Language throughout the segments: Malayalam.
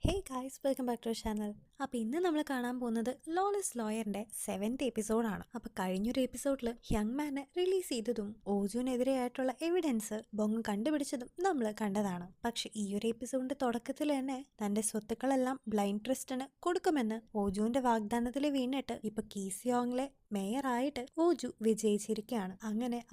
Hey guys, welcome back to channel. അപ്പോൾ ഇന്ന് നമ്മൾ കാണാൻ പോകുന്നത് ലോലെസ് ലോയറിന്റെ 7th എപ്പിസോഡാണ്. അപ്പോൾ കഴിഞ്ഞൊരു എപ്പിസോഡിൽ യങ് മാനെ റിലീസ് ചെയ്തതും ഓജുവിനെതിരെയായിട്ടുള്ള എവിഡൻസ് ബോങ് കണ്ടുപിടിച്ചതും നമ്മൾ കണ്ടതാണ്. പക്ഷെ ഈ ഒരു എപ്പിസോഡിന്റെ തുടക്കത്തിൽ തന്നെ തന്റെ സ്വത്തുക്കളെല്ലാം ബ്ലൈൻഡ് ട്രസ്റ്റിന് കൊടുക്കുമെന്ന് ഓജുവിന്റെ വാഗ്ദാനത്തിൽ വീണിട്ട് ഇപ്പൊ കീസിയോങ്ങിലെ മേയറായിട്ട് ഓജു വിജയിച്ചിരിക്കുകയാണ്.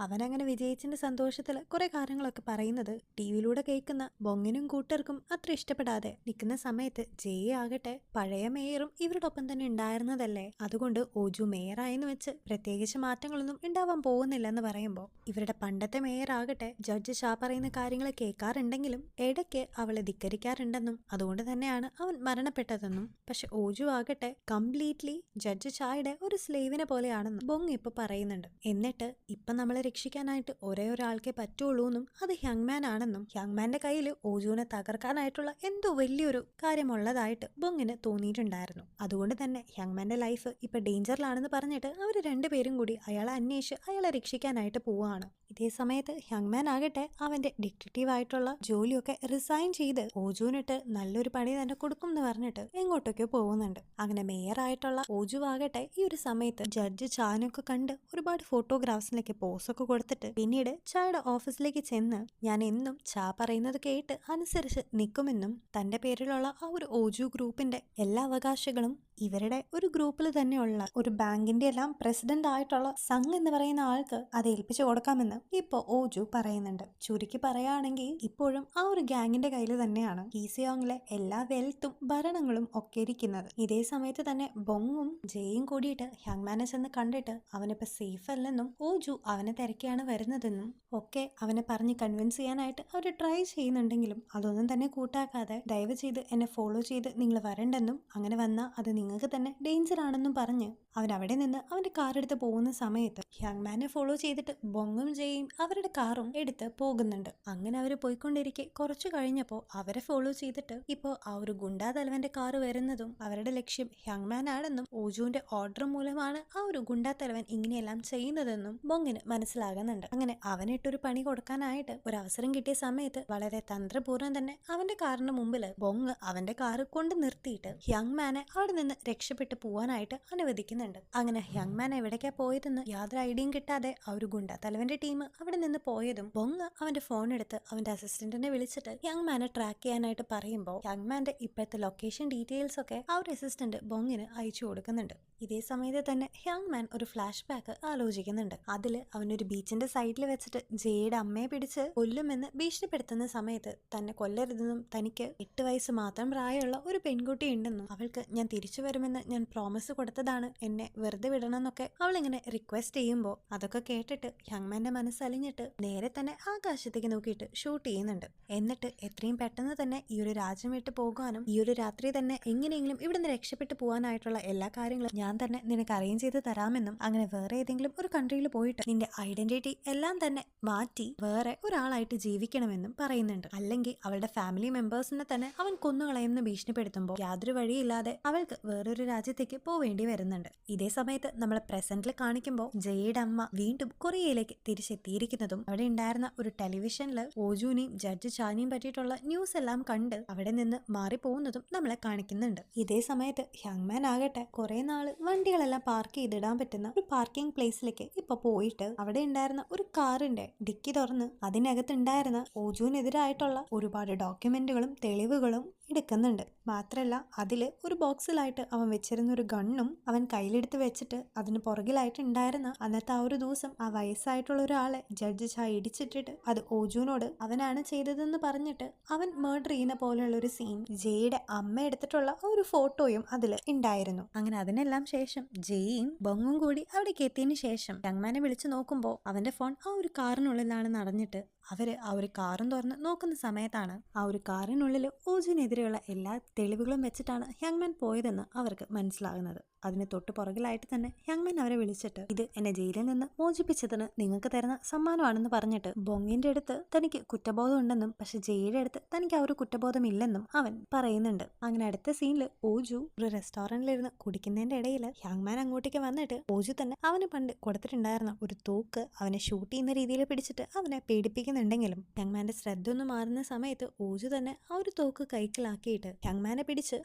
അവനങ്ങനെ വിജയിച്ചതിന്റെ സന്തോഷത്തിൽ കുറെ കാര്യങ്ങളൊക്കെ പറയുന്നത് ടിവിയിലൂടെ കേൾക്കുന്ന ബോങ്ങിനും കൂട്ടർക്കും അത്ര ഇഷ്ടപ്പെടാതെ നിൽക്കുന്ന സമയത്ത് ജയ് ആകട്ടെ പഴയ മേയറും ഇവരുടെ ഒപ്പം തന്നെ ഉണ്ടായിരുന്നതല്ലേ, അതുകൊണ്ട് ഓജു മേയറായെന്ന് വെച്ച് പ്രത്യേകിച്ച് മാറ്റങ്ങളൊന്നും ഉണ്ടാവാൻ പോകുന്നില്ലെന്ന് പറയുമ്പോൾ ഇവരുടെ പണ്ടത്തെ മേയർ ആകട്ടെ ജഡ്ജ് ഷാ പറയുന്ന കാര്യങ്ങൾ കേൾക്കാറുണ്ടെങ്കിലും ഇടയ്ക്ക് അവളെ ധിക്കരിക്കാറുണ്ടെന്നും അതുകൊണ്ട് തന്നെയാണ് അവൻ മരണപ്പെട്ടതെന്നും. പക്ഷെ ഓജു ആകട്ടെ കംപ്ലീറ്റ്ലി ജഡ്ജ് ഷായുടെ ഒരു സ്ലേവിനെ പോലെയാണെന്നും ബോങ് ഇപ്പൊ പറയുന്നുണ്ട്. എന്നിട്ട് ഇപ്പൊ നമ്മളെ രക്ഷിക്കാനായിട്ട് ഒരേ ഒരാൾക്കേ പറ്റുള്ളൂ എന്നും അത് യങ് മാൻ ആണെന്നും യങ് മാന്റെ കയ്യിൽ ഓജുവിനെ തകർക്കാനായിട്ടുള്ള എന്തോ വലിയൊരു കാര്യമുള്ളതായിട്ട് ബോങ്ങിന് തോന്നിയിട്ടുണ്ടായിരുന്നു. അതുകൊണ്ട് തന്നെ യങ് മാന്റെ ലൈഫ് ഇപ്പൊ ഡേഞ്ചറിലാണെന്ന് പറഞ്ഞിട്ട് അവർ രണ്ടുപേരും കൂടി അയാളെ അന്വേഷിച്ച് അയാളെ രക്ഷിക്കാനായിട്ട് പോവാണ്. ഇതേ സമയത്ത് യങ് മാൻ ആകട്ടെ അവന്റെ ഡിറ്റക്റ്റീവ് ആയിട്ടുള്ള ജോലിയൊക്കെ റിസൈൻ ചെയ്ത് ഓജുവിനിട്ട് നല്ലൊരു പണി തന്നെ കൊടുക്കും എന്ന് പറഞ്ഞിട്ട് എങ്ങോട്ടൊക്കെയോ പോകുന്നുണ്ട്. അങ്ങനെ മേയർ ആയിട്ടുള്ള ഓജു ആകട്ടെ ഈ ഒരു സമയത്ത് ജഡ്ജ് ചാനൊക്കെ കണ്ട് ഒരുപാട് ഫോട്ടോഗ്രാഫ്സിലേക്ക് പോസൊക്കെ കൊടുത്തിട്ട് പിന്നീട് ചായുടെ ഓഫീസിലേക്ക് ചെന്ന് ഞാൻ എന്നും ചാ പറയുന്നത് കേട്ട് അനുസരിച്ച് നിൽക്കുമെന്നും തന്റെ പേരിലുള്ള ആ ഒരു ഓജു ഗ്രൂപ്പിന്റെ എല്ലാ അവകാശങ്ങളും ഇവരുടെ ഒരു ഗ്രൂപ്പിൽ തന്നെയുള്ള ഒരു ബാങ്കിന്റെ എല്ലാം പ്രസിഡന്റ് ആയിട്ടുള്ള സംഘ് എന്ന് പറയുന്ന ആൾക്ക് അത് ഏൽപ്പിച്ചു കൊടുക്കാമെന്ന് ഇപ്പൊ ഓജു പറയുന്നുണ്ട്. ചുരുക്കി പറയുകയാണെങ്കിൽ ഇപ്പോഴും ആ ഒരു ഗാങ്ങിന്റെ കയ്യിൽ തന്നെയാണ് കീസിയോങ്ങിലെ എല്ലാ വെൽത്തും ഭരണങ്ങളും ഒക്കെ ഇരിക്കുന്നത്. ഇതേ സമയത്ത് തന്നെ ബോങ്ങും ജയും കൂടിയിട്ട് യങ് മാനെ ചെന്ന് കണ്ടിട്ട് അവനിപ്പോ സേഫ് അല്ലെന്നും ഓജു അവനെ തിരക്കിയാണ് വരുന്നതെന്നും ഒക്കെ അവനെ പറഞ്ഞ് കൺവിൻസ് ചെയ്യാനായിട്ട് അവർ ട്രൈ ചെയ്യുന്നുണ്ടെങ്കിലും അതൊന്നും തന്നെ കൂട്ടാക്കാതെ ദയവ് ചെയ്ത് എന്നെ ഫോളോ ചെയ്ത് നിങ്ങൾ വരണ്ടെന്നും അങ്ങനെ വന്നാൽ അത് നിങ്ങൾക്ക് തന്നെ ഡേഞ്ചർ ആണെന്നും പറഞ്ഞ് അവൻ അവിടെ നിന്ന് അവന്റെ കാർ എടുത്ത് പോകുന്ന സമയത്ത് യങ് മാനെ ഫോളോ ചെയ്തിട്ട് ബോങ്ങും ജയും അവരുടെ കാറും എടുത്ത് പോകുന്നുണ്ട്. അങ്ങനെ അവർ പോയിക്കൊണ്ടിരിക്കെ കുറച്ചു കഴിഞ്ഞപ്പോൾ അവരെ ഫോളോ ചെയ്തിട്ട് ഇപ്പോൾ ആ ഒരു ഗുണ്ടാ തലവന്റെ കാറ് വരുന്നതും അവരുടെ ലക്ഷ്യം യങ് മാൻ ആണെന്നും ഓജുവിന്റെ ഓർഡർ മൂലമാണ് ആ ഒരു ഗുണ്ടാ തലവൻ ഇങ്ങനെയെല്ലാം ചെയ്യുന്നതെന്നും ബോങ്ങിന് മനസ്സിലാകുന്നുണ്ട്. അങ്ങനെ അവനിട്ടൊരു പണി കൊടുക്കാനായിട്ട് ഒരു അവസരം കിട്ടിയ സമയത്ത് വളരെ തന്ത്രപൂർവ്വം തന്നെ അവന്റെ കാറിന് മുമ്പിൽ ബോങ് അവന്റെ കാറ് കൊണ്ട് നിർത്തിയിട്ട് യങ് മാനെ അവിടെ നിന്ന് രക്ഷപ്പെട്ടു പോവാനായിട്ട് അനുവദിക്കുന്നുണ്ട്. അങ്ങനെ യങ് മാൻ എവിടേക്കാ പോയതെന്ന് യാതൊരു ഐഡിയയും കിട്ടാതെ ആ ഒരു ഗുണ്ട തലവന്റെ ടീം അവിടെ നിന്ന് പോയതും ബോങ് അവന്റെ ഫോൺ എടുത്ത് അവന്റെ അസിസ്റ്റന്റിനെ വിളിച്ചിട്ട് യങ് മാനെ ട്രാക്ക് ചെയ്യാനായിട്ട് പറയുമ്പോൾ യങ് മാന്റെ ഇപ്പോഴത്തെ ലൊക്കേഷൻ ഡീറ്റെയിൽസ് ഒക്കെ ആ ഒരു അസിസ്റ്റന്റ് ബോങ്ങിന് അയച്ചു കൊടുക്കുന്നുണ്ട്. ഇതേ സമയത്ത് തന്നെ യങ് മാൻ ഒരു ഫ്ലാഷ് ബാക്ക് ആലോചിക്കുന്നുണ്ട്. അതിൽ അവനൊരു ബീച്ചിന്റെ സൈഡിൽ വെച്ചിട്ട് ജയുടെ അമ്മയെ പിടിച്ച് കൊല്ലുമെന്ന് ഭീഷണിപ്പെടുത്തുന്ന സമയത്ത് തന്നെ കൊല്ലരുതെന്നും തനിക്ക് 8 വയസ്സ് മാത്രം പ്രായമുള്ള ഒരു പെൺകുട്ടി ഉണ്ടെന്നും അവൾക്ക് ഞാൻ തിരിച്ചു വരുമെന്ന് ഞാൻ പ്രോമിസ് കൊടുത്തതാണ്, എന്നെ വെറുതെ വിടണമെന്നൊക്കെ അവളിങ്ങനെ റിക്വസ്റ്റ് ചെയ്യുമ്പോൾ അതൊക്കെ കേട്ടിട്ട് യങ് മാന്റെ മനസ്സലിഞ്ഞിട്ട് നേരെ തന്നെ ആകാശത്തേക്ക് നോക്കിയിട്ട് ഷൂട്ട് ചെയ്യുന്നുണ്ട്. എന്നിട്ട് എത്രയും പെട്ടെന്ന് തന്നെ ഈ ഒരു രാജ്യം വിട്ട് പോകാനും ഈ ഒരു രാത്രി തന്നെ എങ്ങനെയെങ്കിലും ഇവിടുന്ന് രക്ഷപ്പെട്ടു പോകാനായിട്ടുള്ള എല്ലാ കാര്യങ്ങളും ഞാൻ തന്നെ നിനക്ക് അറേഞ്ച് ചെയ്ത് തരാമെന്നും അങ്ങനെ വേറെ ഏതെങ്കിലും ഒരു കൺട്രിയിൽ പോയിട്ട് നിന്റെ ഐഡന്റിറ്റി എല്ലാം തന്നെ മാറ്റി വേറെ ഒരാളായിട്ട് ജീവിക്കണമെന്നും പറയുന്നുണ്ട്. അല്ലെങ്കിൽ അവളുടെ ഫാമിലി മെമ്പേഴ്സിനെ തന്നെ അവൻ കൊന്നുകളയുമെന്ന് ഭീഷണിപ്പെടുത്തുമ്പോൾ യാതൊരു വഴിയില്ലാതെ അവൾക്ക് വേറൊരു രാജ്യത്തേക്ക് പോവേണ്ടി വരുന്നുണ്ട്. ഇതേ സമയത്ത് നമ്മളെ പ്രസന്റിൽ കാണിക്കുമ്പോൾ ജയുടെ അമ്മ വീണ്ടും കൊറിയയിലേക്ക് തിരിച്ചെത്തിയിരിക്കുന്നതും അവിടെ ഉണ്ടായിരുന്ന ഒരു ടെലിവിഷനിൽ ഓജുവിനെയും ജഡ്ജ് ചാനിയും പറ്റിയിട്ടുള്ള ന്യൂസ് എല്ലാം കണ്ട് അവിടെ നിന്ന് മാറിപ്പോകുന്നതും നമ്മളെ കാണിക്കുന്നുണ്ട്. ഇതേ സമയത്ത് യങ് മാൻ ആകട്ടെ കുറെ നാള് വണ്ടികളെല്ലാം പാർക്ക് ചെയ്തിടാൻ പറ്റുന്ന ഒരു പാർക്കിംഗ് പ്ലേസിലേക്ക് ഇപ്പൊ പോയിട്ട് അവിടെ ഉണ്ടായിരുന്ന ഒരു കാറിന്റെ ഡിക്കി തുറന്ന് അതിനകത്തുണ്ടായിരുന്ന ഓജുവിനെതിരായിട്ടുള്ള ഒരുപാട് ഡോക്യുമെന്റുകളും തെളിവുകളും എടുക്കുന്നുണ്ട്. മാത്രല്ല അതില് ഒരു ബോക്സിലായിട്ട് അവൻ വെച്ചിരുന്ന ഒരു ഗണ്ണും അവൻ കയ്യിലെടുത്ത് വെച്ചിട്ട് അതിന് പുറകിലായിട്ട് ഉണ്ടായിരുന്ന അന്നത്തെ ആ ഒരു ദിവസം ആ വയസ്സായിട്ടുള്ള ഒരാളെ ജഡ്ജ് ചാ ഇടിച്ചിട്ടിട്ട് അത് ഓജുവിനോട് അവനാണ് ചെയ്തതെന്ന് പറഞ്ഞിട്ട് അവൻ മർഡർ ചെയ്യുന്ന പോലെയുള്ള ഒരു സീൻ ജയുടെ അമ്മ എടുത്തിട്ടുള്ള ഒരു ഫോട്ടോയും അതിൽ ഉണ്ടായിരുന്നു. അങ്ങനെ അതിനെല്ലാം ശേഷം ജയും ബോങ്ങും കൂടി അവിടേക്ക് എത്തിയതിനു ശേഷം യങ് മാനെ വിളിച്ചു നോക്കുമ്പോൾ അവന്റെ ഫോൺ ആ ഒരു കാറിനുള്ളിലാണ് നടന്നിട്ട് അവര് ആ ഒരു കാറും തുറന്ന് നോക്കുന്ന സമയത്താണ് ആ ഒരു കാറിനുള്ളിൽ ഓജുവിനെതിരെയുള്ള എല്ലാ തെളിവുകളും വെച്ചിട്ടാണ് യങ് മാൻ പോയതെന്ന് അവർക്ക് മനസ്സിലാകുന്നത്. അതിന് തൊട്ട് പുറകിലായിട്ട് തന്നെ യങ്മാൻ അവരെ വിളിച്ചിട്ട് ഇത് എന്നെ ജയിലിൽ നിന്ന് മോചിപ്പിച്ചതിന് നിങ്ങൾക്ക് തരുന്ന സമ്മാനമാണെന്ന് പറഞ്ഞിട്ട് ബൊങ്ങിന്റെ അടുത്ത് തനിക്ക് കുറ്റബോധം ഉണ്ടെന്നും പക്ഷെ ജയിലിന്റെ അടുത്ത് തനിക്ക് ആ ഒരു കുറ്റബോധം ഇല്ലെന്നും അവൻ പറയുന്നുണ്ട്. അങ്ങനെ അടുത്ത സീനിൽ ഓജു ഒരു റെസ്റ്റോറന്റിലിരുന്ന് കുടിക്കുന്നതിന്റെ ഇടയിൽ യങ്മാൻ അങ്ങോട്ടേക്ക് വന്നിട്ട് ഓജു തന്നെ അവന് പണ്ട് കൊടുത്തിട്ടുണ്ടായിരുന്ന ഒരു തോക്ക് അവനെ ഷൂട്ട് ചെയ്യുന്ന രീതിയിൽ പിടിച്ചിട്ട് അവനെ പേടിപ്പിക്കുന്നുണ്ടെങ്കിലും യങ്മാന്റെ ശ്രദ്ധ ഒന്ന് മാറുന്ന സമയത്ത് ഓജു തന്നെ ആ ഒരു തോക്ക് കൈക്കലാക്കിയിട്ട് യങ്മാനെ പിടിച്ച്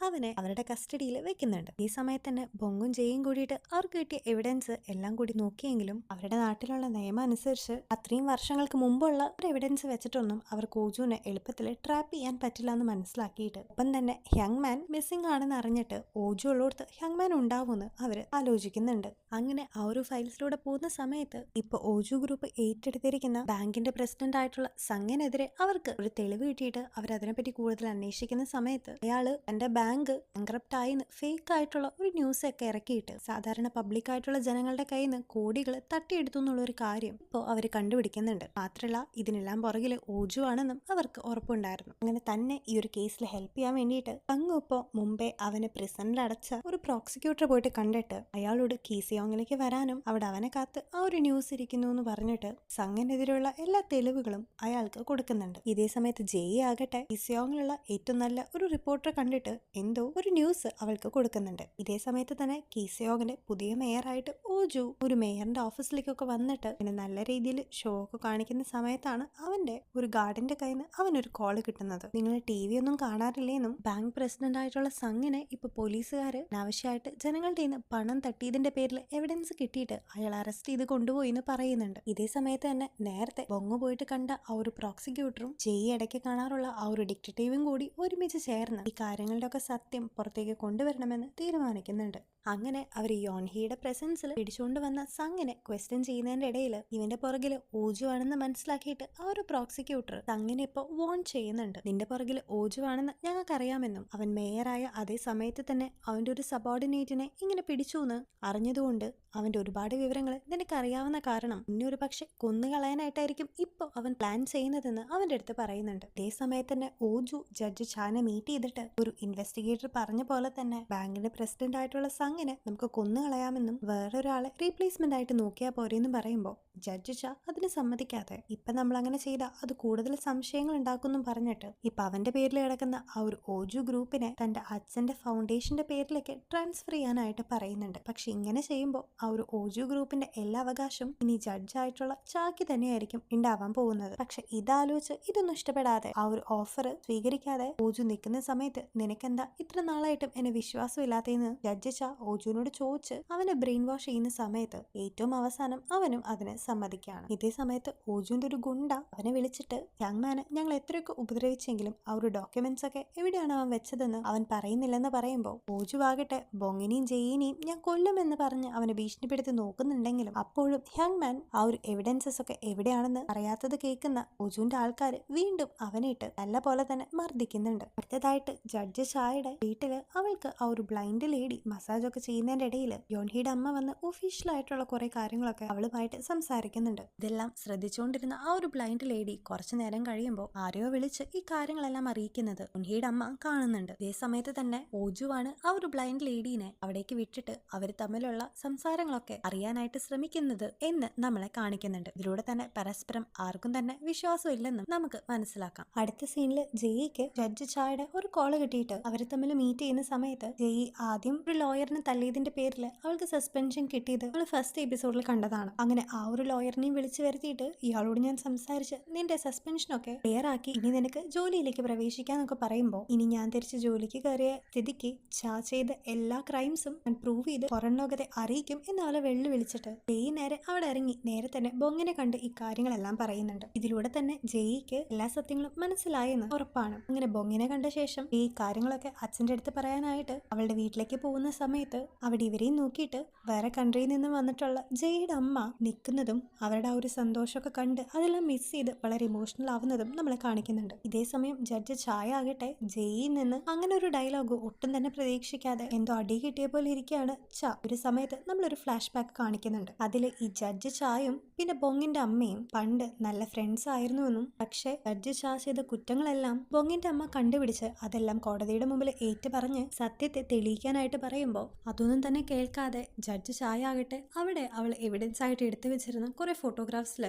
അവനെ അവരുടെ കസ്റ്റഡിയിൽ വെക്കുന്നുണ്ട്. ഈ സമയത്ത് തന്നെ ബൊങ്ങും ജയും കൂടിയിട്ട് അവർക്ക് കിട്ടിയ എവിഡൻസ് എല്ലാം കൂടി നോക്കിയെങ്കിലും അവരുടെ നാട്ടിലുള്ള നിയമം അനുസരിച്ച് അത്രയും വർഷങ്ങൾക്ക് മുമ്പുള്ള ഒരു എവിഡൻസ് വെച്ചിട്ടൊന്നും അവർക്ക് ഓജുവിനെ എളുപ്പത്തിൽ ട്രാപ്പ് ചെയ്യാൻ പറ്റില്ല എന്ന് മനസ്സിലാക്കിയിട്ട് ഒപ്പം തന്നെ യങ്മാൻ മിസ്സിംഗ് ആണെന്ന് അറിഞ്ഞിട്ട് ഓജു ഉള്ളോടത്ത് യങ്മാൻ ഉണ്ടാവുമെന്ന് അവര് ആലോചിക്കുന്നുണ്ട്. അങ്ങനെ ആ ഒരു ഫയൽസിലൂടെ പോകുന്ന സമയത്ത് ഇപ്പൊ ഓജു ഗ്രൂപ്പ് ഏറ്റെടുത്തിരിക്കുന്ന ബാങ്കിന്റെ പ്രസിഡന്റ് ആയിട്ടുള്ള സംഗിനെതിരെ അവർക്ക് ഒരു തെളിവ് കിട്ടിയിട്ട് അവരതിനെപ്പറ്റി കൂടുതൽ അന്വേഷിക്കുന്ന സമയത്ത് അയാള് എന്റെ ബാങ്ക് ബാങ്ക്രപ്റ്റ് ആയിന്ന് ഫേക്ക് ആയിട്ടുള്ള ഒരു ന്യൂസ് ഒക്കെ ഇറക്കിയിട്ട് സാധാരണ പബ്ലിക് ആയിട്ടുള്ള ജനങ്ങളുടെ കയ്യിൽ നിന്ന് കോടികൾ തട്ടിയെടുത്തു എന്നുള്ള ഒരു കാര്യം ഇപ്പോൾ അവര് കണ്ടുപിടിക്കുന്നുണ്ട്. മാത്രമല്ല ഇതിനെല്ലാം പുറകിൽ ഓജു ആണെന്നും അവർക്ക് ഉറപ്പുണ്ടായിരുന്നു. അങ്ങനെ തന്നെ ഈ ഒരു കേസിൽ ഹെൽപ്പ് ചെയ്യാൻ വേണ്ടിയിട്ട് അങ്ങ് ഇപ്പോൾ മുമ്പേ അവന് പ്രിസണിൽ അടച്ച ഒരു പ്രോസിക്യൂട്ടർ പോയിട്ട് കണ്ടിട്ട് അയാളോട് കീസിയോങ്ങിലേക്ക് വരാനും അവിടെ അവനെ കാത്ത് ആ ഒരു ന്യൂസ് ഇരിക്കുന്നു എന്ന് പറഞ്ഞിട്ട് സംഗിനെതിരെയുള്ള എല്ലാ തെളിവുകളും അയാൾക്ക് കൊടുക്കുന്നുണ്ട്. ഇതേ സമയത്ത് ജയ് ആകട്ടെ കീസിയോങ്ങിലുള്ള ഏറ്റവും നല്ല ഒരു റിപ്പോർട്ടറെ കണ്ടിട്ട് എന്തോ ഒരു ന്യൂസ് അവൾക്ക് കൊടുക്കുന്നുണ്ട്. ഇതേ സമയത്ത് തന്നെ കീസിയോങ്ങിന്റെ പുതിയ മേയറായിട്ട് ഓജു ഒരു മേയറിന്റെ ഓഫീസിലേക്കൊക്കെ വന്നിട്ട് പിന്നെ നല്ല രീതിയിൽ ഷോ ഒക്കെ കാണിക്കുന്ന സമയത്താണ് അവന്റെ ഒരു ഗാർഡിന്റെ കയ്യിൽ നിന്ന് അവനൊരു കോള് കിട്ടുന്നത്. നിങ്ങൾ TV ഒന്നും കാണാറില്ലേന്നും ബാങ്ക് പ്രസിഡന്റ് ആയിട്ടുള്ള സംഗിനെ ഇപ്പൊ പോലീസുകാര് അനാവശ്യമായിട്ട് ജനങ്ങളുടെ പണം തട്ടിയതിന്റെ പേരിൽ എവിഡൻസ് കിട്ടിയിട്ട് അയാൾ അറസ്റ്റ് ചെയ്ത് കൊണ്ടുപോയി എന്ന് പറയുന്നുണ്ട്. ഇതേ സമയത്ത് തന്നെ നേരത്തെ ബൊങ്ങ് പോയിട്ട് കണ്ട ആ ഒരു പ്രോസിക്യൂട്ടറും ജയ് ഇടയ്ക്ക് കാണാറുള്ള ആ ഒരു ഡിറ്റക്റ്റീവും കൂടി ഒരുമിച്ച് ചേർന്ന് ഈ കാര്യങ്ങളുടെ ഒക്കെ സത്യം പുറത്തേക്ക് കൊണ്ടുവരണമെന്ന് തീരുമാനിക്കുന്നുണ്ട്. അങ്ങനെ അവർ യോൺഹിയുടെ പ്രസൻസിൽ പിടിച്ചുകൊണ്ട് വന്ന സംഗിനെ ക്വസ്റ്റ്യൻ ചെയ്യുന്നതിന്റെ ഇടയിൽ ഇവന്റെ പുറകിൽ ഓജു ആണെന്ന് മനസ്സിലാക്കിയിട്ട് ആ ഒരു പ്രോസിക്യൂട്ടർ സംഗിനെ ഇപ്പോൾ വോൺ ചെയ്യുന്നുണ്ട്. നിന്റെ പുറകിൽ ഓജു ആണെന്ന് ഞങ്ങൾക്കറിയാമെന്നും അവൻ മേയറായ അതേ സമയത്ത് തന്നെ അവന്റെ ഒരു സബോർഡിനേറ്റിനെ ഇങ്ങനെ പിടിച്ചു എന്ന് അറിഞ്ഞതുകൊണ്ട് അവന്റെ ഒരുപാട് വിവരങ്ങൾ നിനക്കറിയാവുന്ന കാരണം ഇന്നൊരു പക്ഷെ കൊന്നുകളയാനായിട്ടായിരിക്കും ഇപ്പോൾ അവൻ പ്ലാൻ ചെയ്യുന്നതെന്ന് അവന്റെ അടുത്ത് പറയുന്നുണ്ട്. അതേ സമയത്ത് തന്നെ ഓജു ജഡ്ജ് ചാനെ മീറ്റ് ചെയ്തിട്ട് ഒരു ഇൻവെസ്റ്റിഗേറ്റർ പറഞ്ഞ പോലെ തന്നെ ബാങ്കിന്റെ പ്രസിഡന്റ് ആയിട്ടുള്ള സംഗിനെ നമുക്ക് കൊന്നുകളയാമെന്നും വേറൊരാളെ റീപ്ലേസ്മെന്റ് ആയിട്ട് നോക്കിയാൽ പോരെന്നും പറയുമ്പോൾ ജഡ്ജ് ചാ അതിന് സമ്മതിക്കാതെ ഇപ്പൊ നമ്മൾ അങ്ങനെ ചെയ്താൽ അത് കൂടുതൽ സംശയങ്ങൾ ഉണ്ടാക്കുമെന്നും പറഞ്ഞിട്ട് ഇപ്പൊ അവന്റെ പേരിൽ കിടക്കുന്ന ആ ഒരു ഓജു ഗ്രൂപ്പിനെ തന്റെ അച്ഛന്റെ ഫൗണ്ടേഷന്റെ പേരിലേക്ക് ട്രാൻസ്ഫർ ചെയ്യാനായിട്ട് പറയുന്നുണ്ട്. പക്ഷെ ഇങ്ങനെ ചെയ്യുമ്പോൾ ആ ഒരു ഓജു ഗ്രൂപ്പിന്റെ എല്ലാ അവകാശവും ഇനി ജഡ്ജായിട്ടുള്ള ചാക്ക് തന്നെയായിരിക്കും ഉണ്ടാവാൻ പോകുന്നത്. പക്ഷെ ഇതാലോചിച്ച് ഇതൊന്നും ഇഷ്ടപ്പെടാതെ ആ ഒരു ഓഫർ സ്വീകരിക്കാതെ ഓജു നിൽക്കുന്ന സമയത്ത് നിനക്കെന്താ ഇത്ര നാളായിട്ടും എന്നെ വിശ്വാസമില്ലാത്തതെന്ന് ജഡ്ജ് ചാ ഓജുവിനോട് ചോദിച്ച് അവനെ ബ്രെയിൻ വാഷ് ചെയ്യുന്ന സമയത്ത് ഏറ്റവും അവസാനം അവനും അതിന് സമ്മതിക്കുകയാണ്. ഇതേ സമയത്ത് ഓജുവിന്റെ ഒരു ഗുണ്ട അവനെ വിളിച്ചിട്ട് യങ്മാനെ ഞങ്ങൾ എത്രയൊക്കെ ഉപദ്രവിച്ചെങ്കിലും ആ ഒരു ഡോക്യുമെന്റ്സ് ഒക്കെ എവിടെയാണ് അവൻ വെച്ചതെന്ന് അവൻ പറയുന്നില്ലെന്ന് പറയുമ്പോൾ ഓജു ആകട്ടെ ബൊങ്ങിനെയും ജയിനെയും ഞാൻ കൊല്ലുമെന്ന് പറഞ്ഞ് അവനെ ഭീഷണിപ്പെടുത്തി നോക്കുന്നുണ്ടെങ്കിലും അപ്പോഴും യങ്മാൻ ആ ഒരു എവിഡൻസസ് ഒക്കെ എവിടെയാണെന്ന് അറിയാത്തത് കേൾക്കുന്ന ഓജുവിന്റെ ആൾക്കാർ വീണ്ടും അവനെ ഇട്ട് നല്ല പോലെ തന്നെ മർദ്ദിക്കുന്നുണ്ട്. അടുത്തതായിട്ട് ജഡ്ജ് ചായയുടെ വീട്ടില് അവൾക്ക് ആ ഒരു ബ്ലൈൻഡ് ലേഡി മസാജ് ഒക്കെ ചെയ്യുന്നതിന്റെ ഇടയിൽ യോൺഹിയുടെ അമ്മ വന്ന് ഒഫീഷ്യൽ ആയിട്ടുള്ള കുറെ കാര്യങ്ങളൊക്കെ അവളുമായിട്ട് സംസാരിക്കുന്നുണ്ട്. ഇതെല്ലാം ശ്രദ്ധിച്ചുകൊണ്ടിരുന്ന ആ ഒരു ബ്ലൈൻഡ് ലേഡി കുറച്ചു നേരം കഴിയുമ്പോൾ ആരെയോ വിളിച്ച് ഈ കാര്യങ്ങളെല്ലാം അറിയിക്കുന്നത് യോൺഹിയുടെ അമ്മ കാണുന്നുണ്ട്. അതേ സമയത്ത് തന്നെ ഓജുവാണ് ആ ഒരു ബ്ലൈൻഡ് ലേഡീനെ അവിടേക്ക് വിട്ടിട്ട് അവർ തമ്മിലുള്ള സംസാരങ്ങളൊക്കെ അറിയാനായിട്ട് ശ്രമിക്കുന്നത് എന്ന് നമ്മളെ കാണിക്കുന്നുണ്ട്. ഇതിലൂടെ തന്നെ പരസ്പരം ആർക്കും തന്നെ വിശ്വാസം ഇല്ലെന്നും നമുക്ക് മനസ്സിലാക്കാം. അടുത്ത സീനിൽ ജയിക്ക് ജഡ്ജ് ചായയുടെ ഒരു കോള് കിട്ടിയിട്ട് അവർ തമ്മിൽ മീറ്റ് ചെയ്യുന്ന സമയത്ത് ജയി ആദ്യം ഒരു ലോയറിനെ തല്ലിയതിന്റെ പേരിൽ അവൾക്ക് സസ്പെൻഷൻ കിട്ടിയത് അവൾ ഫസ്റ്റ് എപ്പിസോഡിൽ കണ്ടതാണ്. അങ്ങനെ ആ ഒരു ലോയറിനെയും വിളിച്ചു വരുത്തിയിട്ട് ഇയാളോട് ഞാൻ സംസാരിച്ച് നിന്റെ സസ്പെൻഷനൊക്കെ ക്ലിയർ ആക്കി ഇനി നിനക്ക് ജോലിയിലേക്ക് പ്രവേശിക്കാന്നൊക്കെ പറയുമ്പോൾ ഇനി ഞാൻ തിരിച്ച് ജോലിക്ക് കയറിയ സ്ഥിതിക്ക് ചാ ചെയ്ത എല്ലാ ക്രൈംസും ഞാൻ പ്രൂവ് ചെയ്ത് പുറം ലോകത്തെ അറിയിക്കും എന്ന് അവളെ വിളിച്ചിട്ട് ജയി നേരെ അവിടെ ഇറങ്ങി നേരെ തന്നെ ബൊങ്ങിനെ കണ്ട് ഈ കാര്യങ്ങളെല്ലാം പറയുന്നുണ്ട്. ഇതിലൂടെ തന്നെ ജയിക്ക് എല്ലാ സത്യങ്ങളും മനസ്സിലായെന്ന് ഉറപ്പാണ്. അങ്ങനെ ബൊങ്ങിനെ കണ്ട ശേഷം ഈ കാര്യങ്ങളൊക്കെ അച്ഛൻ്റെ അടുത്ത് പറയാനായിട്ട് അവളുടെ വീട്ടിലേക്ക് പോകുന്ന സമയത്ത് അവിടെ ഇവരെയും നോക്കിയിട്ട് വേറെ കൺട്രിയിൽ നിന്ന് വന്നിട്ടുള്ള ജയിയുടെ അമ്മ നിൽക്കുന്നതും അവരുടെ ആ ഒരു സന്തോഷമൊക്കെ കണ്ട് അതെല്ലാം മിസ് ചെയ്ത് വളരെ ഇമോഷണൽ ആവുന്നതും നമ്മളെ കാണിക്കുന്നുണ്ട്. ഇതേ സമയം ജഡ്ജ് ചായ ആകട്ടെ ജയിയിൽ നിന്ന് അങ്ങനെ ഒരു ഡയലോഗ് ഒട്ടും തന്നെ പ്രതീക്ഷിക്കാതെ എന്തോ അടി കിട്ടിയ പോലെ ഇരിക്കുകയാണ് ചാ. ഒരു സമയത്ത് നമ്മളൊരു ഫ്ലാഷ് ബാക്ക് കാണിക്കുന്നുണ്ട്. അതിൽ ഈ ജഡ്ജ് ചായും പിന്നെ ബൊങ്ങിന്റെ അമ്മയും പണ്ട് നല്ല ഫ്രണ്ട്സ് ആയിരുന്നുവെന്നും പക്ഷെ ജഡ്ജ് ചാ ചെയ്ത കുറ്റങ്ങളെല്ലാം ബൊങ്ങിന്റെ അമ്മ കണ്ടുപിടിച്ച് അതെല്ലാം കോടതിയുടെ മുമ്പിൽ ഏറ്റു പറഞ്ഞ് സത്യത്തെ തെളിയിക്കാനായിട്ട് പറയുമ്പോൾ അതൊന്നും തന്നെ കേൾക്കാതെ ജഡ്ജ് ചായ ആകട്ടെ അവിടെ അവൾ എവിഡൻസ് ആയിട്ട് എടുത്തു വെച്ചിരുന്ന കുറെ ഫോട്ടോഗ്രാഫ്സിൽ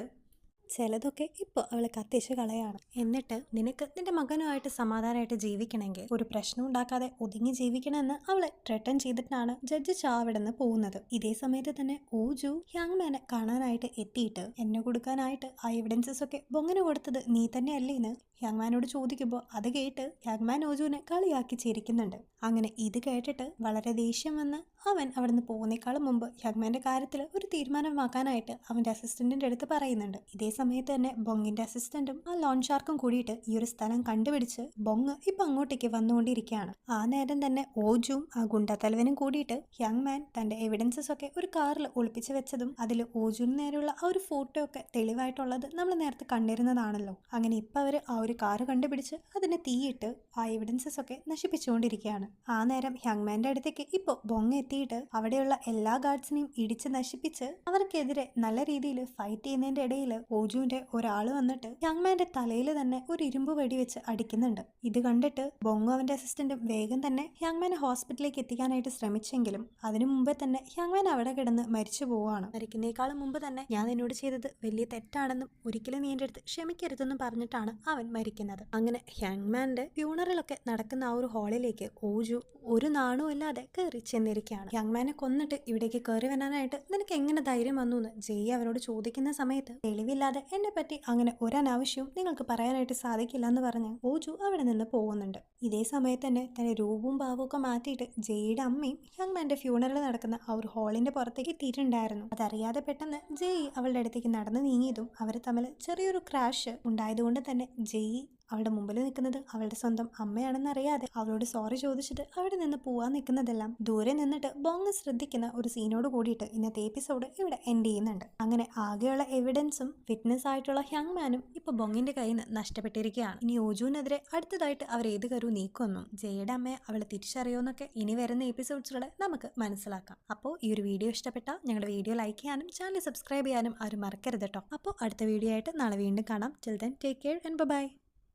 ചിലതൊക്കെ ഇപ്പോൾ അവൾ കത്തിച്ച് കളയാണ്. എന്നിട്ട് നിനക്ക് നിന്റെ മകനുമായിട്ട് സമാധാനമായിട്ട് ജീവിക്കണമെങ്കിൽ ഒരു പ്രശ്നം ഉണ്ടാക്കാതെ ഒതുങ്ങി ജീവിക്കണമെന്ന് അവളെ ത്രെട്ടൻ ചെയ്തിട്ടാണ് ജഡ്ജ് ചാവിടുന്ന് പോകുന്നത്. ഇതേ സമയത്ത് തന്നെ ഓജു യങ്മാനെ കാണാനായിട്ട് എത്തിയിട്ട് എന്നെ കൊടുക്കാനായിട്ട് ആ എവിഡൻസസ് ഒക്കെ ബൊങ്ങിന് കൊടുത്തത് നീ തന്നെയല്ലേന്ന് യങ്മാനോട് ചോദിക്കുമ്പോൾ അത് കേട്ട് യങ്മാൻ ഓജുവിനെ കളിയാക്കി ചിരിക്കുന്നുണ്ട്. അങ്ങനെ ഇത് കേട്ടിട്ട് വളരെ ദേഷ്യം വന്ന് അവൻ അവിടുന്ന് പോകുന്നേക്കാളും മുമ്പ് യങ്മാന്റെ കാര്യത്തിൽ ഒരു തീരുമാനമാക്കാനായിട്ട് അവന്റെ അസിസ്റ്റന്റിന്റെ അടുത്ത് പറയുന്നുണ്ട്. ഇതേ സമയത്ത് തന്നെ ബൊങ്ങിന്റെ അസിസ്റ്റന്റും ആ ലോൺ ഷാർക്കും കൂടിയിട്ട് ഈ ഒരു സ്ഥലം കണ്ടുപിടിച്ച് ബൊങ് ഇപ്പൊ അങ്ങോട്ടേക്ക് വന്നുകൊണ്ടിരിക്കുകയാണ്. ആ നേരം തന്നെ ഓജുവും ആ ഗുണ്ടത്തലവനും കൂടിയിട്ട് യങ്മാൻ തന്റെ എവിഡൻസസ് ഒക്കെ ഒരു കാറിൽ ഒളിപ്പിച്ച് വെച്ചതും അതിൽ ഓജുവിന് നേരെയുള്ള ആ ഒരു ഫോട്ടോ ഒക്കെ തെളിവായിട്ടുള്ളത് നമ്മൾ നേരത്തെ കണ്ടിരുന്നതാണല്ലോ. അങ്ങനെ ഇപ്പൊ അവര് ആ ഒരു കാറ് കണ്ടുപിടിച്ച് അതിനെ തീയിട്ട് ആ എവിഡൻസസ് ഒക്കെ നശിപ്പിച്ചുകൊണ്ടിരിക്കുകയാണ്. ആ നേരം യങ്മാന്റെ അടുത്തേക്ക് ഇപ്പോൾ ബൊങ് എത്തിയിട്ട് അവിടെയുള്ള എല്ലാ ഗാർഡ്സിനെയും ഇടിച്ച് നശിപ്പിച്ച് അവർക്കെതിരെ നല്ല രീതിയിൽ ഫൈറ്റ് ചെയ്യുന്നതിന്റെ ഇടയിൽ ഓജുവിന്റെ ഒരാൾ വന്നിട്ട് യങ്മാന്റെ തലയിൽ തന്നെ ഒരു ഇരുമ്പ് വെടി വെച്ച് അടിക്കുന്നുണ്ട്. ഇത് കണ്ടിട്ട് ബൊങ്ങും അവന്റെ അസിസ്റ്റന്റും വേഗം തന്നെ യങ്മാനെ ഹോസ്പിറ്റലിലേക്ക് എത്തിക്കാനായിട്ട് ശ്രമിച്ചെങ്കിലും അതിനു മുമ്പേ തന്നെ യങ്മാൻ അവിടെ കിടന്ന് മരിച്ചു പോവുകയാണ്. മരിക്കുന്നേക്കാളും മുമ്പ് തന്നെ ഞാൻ എന്നോട് ചെയ്തത് വലിയ തെറ്റാണെന്നും ഒരിക്കലും നീ എൻ്റെ അടുത്ത് ക്ഷമിക്കരുതെന്നും പറഞ്ഞിട്ടാണ് അവൻ മരിക്കുന്നത്. അങ്ങനെ യങ്മാന്റെ ഫ്യൂണറലൊക്കെ നടക്കുന്ന ആ ഒരു ഹാളിലേക്ക് ഓജു ഒരു നാണവും ഇല്ലാതെ കയറി ചെന്നിരിക്കുകയാണ്. യങ്മാനെ കൊന്നിട്ട് ഇവിടേക്ക് കയറി വരാനായിട്ട് നിനക്ക് എങ്ങനെ ധൈര്യം വന്നു എന്ന് ജയ് അവരോട് ചോദിക്കുന്ന സമയത്ത് തെളിവില്ലാതെ എന്നെ പറ്റി അങ്ങനെ ഒരനാവശ്യവും നിങ്ങൾക്ക് പറയാനായിട്ട് സാധിക്കില്ല എന്ന് പറഞ്ഞ് ഓജു അവിടെ നിന്ന് പോകുന്നുണ്ട്. ഇതേ സമയത്ത് തന്നെ തന്റെ രൂപവും ഭാവവും ഒക്കെ മാറ്റിയിട്ട് ജയുടെ അമ്മയും യങ്മാന്റെ ഫ്യൂണറൽ നടക്കുന്ന ആ ഒരു ഹാളിന്റെ പുറത്തേക്ക് എത്തിയിട്ടുണ്ടായിരുന്നു. അതറിയാതെ പെട്ടെന്ന് ജയ് അവളുടെ അടുത്തേക്ക് നടന്നു നീങ്ങിയതും അവർ തമ്മിൽ ചെറിയൊരു ക്രാഷ് ഉണ്ടായതുകൊണ്ട് തന്നെ ജയ് അവളുടെ മുമ്പിൽ നിൽക്കുന്നത് അവളുടെ സ്വന്തം അമ്മയാണെന്നറിയാതെ അവളോട് സോറി ചോദിച്ചിട്ട് അവിടെ നിന്ന് പോവാൻ നിൽക്കുന്നതെല്ലാം ദൂരെ നിന്നിട്ട് ബോങ് ശ്രദ്ധിക്കുന്ന ഒരു സീനോട് കൂടിയിട്ട് ഇന്നത്തെ എപ്പിസോഡ് ഇവിടെ എൻഡ് ചെയ്യുന്നുണ്ട്. അങ്ങനെ ആകെയുള്ള എവിഡൻസും വിറ്റ്നസ് ആയിട്ടുള്ള യങ്മാനും ഇപ്പൊ ബോങ്ങിന്റെ കയ്യിൽ നിന്ന് നഷ്ടപ്പെട്ടിരിക്കുകയാണ്. ഇനി ഓജുവിനെതിരെ അടുത്തതായിട്ട് അവർ ഏത് കരു നീക്കുമെന്നും ജയുടെ അമ്മയെ അവളെ തിരിച്ചറിയുമെന്നൊക്കെ ഇനി വരുന്ന എപ്പിസോഡ്സിലൂടെ നമുക്ക് മനസ്സിലാക്കാം. അപ്പോൾ ഈ ഒരു വീഡിയോ ഇഷ്ടപ്പെട്ടാൽ ഞങ്ങളുടെ വീഡിയോ ലൈക്ക് ചെയ്യാനും ചാനൽ സബ്സ്ക്രൈബ് ചെയ്യാനും ആരും മറക്കരുത് കേട്ടോ. അപ്പോൾ അടുത്ത വീഡിയോ ആയിട്ട് നാളെ വീണ്ടും കാണാം. Till then take care and by.